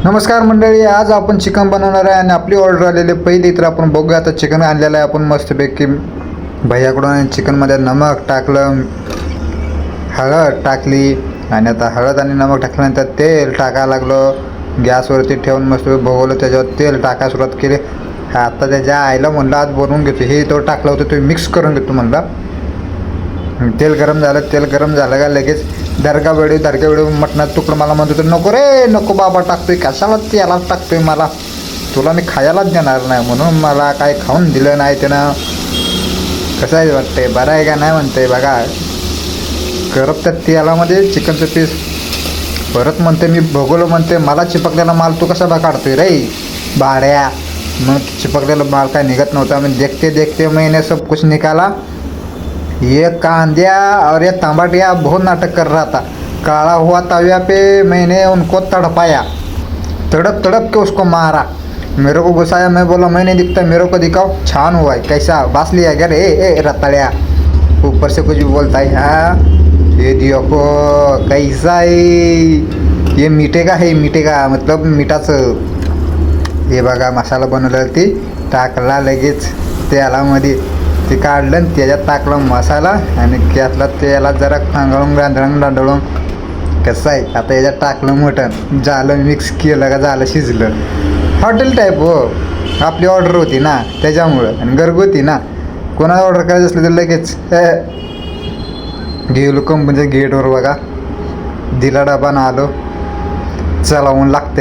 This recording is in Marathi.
नमस्कार मंडळी, आज आपण चिकन बनवणार आहे आणि आपली ऑर्डर आलेली पहिली. तर आपण बघूया. आता चिकन आणलेलं आहे आपण मस्तपैकी भैयाकडून. चिकनमध्ये नमक टाकलं, हळद टाकली आणि आता हळद आणि नमक टाकल्यानंतर तेल टाकायला लागलो. गॅसवरती ठेवून मस्त भोगवलं, त्याच्यावर तेल टाकायला सुरुवात केली. आता त्याच्या आईला म्हणलं आज बनवून घेतो, हे तो टाकलं होतं ते मिक्स करून घेतो म्हणला. तेल गरम झालं का लगेच दर्गा वेळी मटणात तुकडं मला म्हणतो, तर नको रे नको बाबा, टाकतोय कशाला त्याला टाकतोय, मला तुला मी खायलाच देणार नाही, म्हणून मला काय खाऊन दिलं नाही त्यानं. कसं आहे वाटतंय, बरं आहे का नाही म्हणतंय बघा. करप त्या तेलामध्ये चिकनचं पीस परत म्हणते मी भोगवलं, म्हणते मला चिपकलेला माल तू कसा काढतोय रे बाड्या. मग चिपकलेला माल काय निघत नव्हता. मैं देखते मैंने सब कुछ निकाला. ये कांदिया और ये तंबाटिया बहुत नाटक कर रहा था. काला हुआ तविया पे मैंने उनको तड़पाया, तड़प के उसको मारा. मेरे को गुस्साया, मैं बोला मैं नहीं दिखता, मेरे को दिखाओ. छान हुआ है, कैसा बास लिया क्या रे ए रताड़िया. ऊपर से कुछ भी बोलता है. हाँ ये देखो कैसा है, ये मीठे का मतलब मिठाचं. हे बघा मसाला बनवला ती टाकला लगेच तेलामध्ये, ते काढलं आणि त्याच्यात टाकलं मसाला आणि त्यातला तेलात जरा तांदळून कसं आहे. आता याच्यात टाकलं मटण, झालं मिक्स केलं का झालं शिजलं. हॉटेल टाईप हो, आपली ऑर्डर होती ना त्याच्यामुळं, आणि घरगुती ना. कोणाला ऑर्डर करायचं असलं तर लगेच गेलो कंपनीच्या गेटवर बघा, दिला डबा ना आलो, चला ऊन लागते.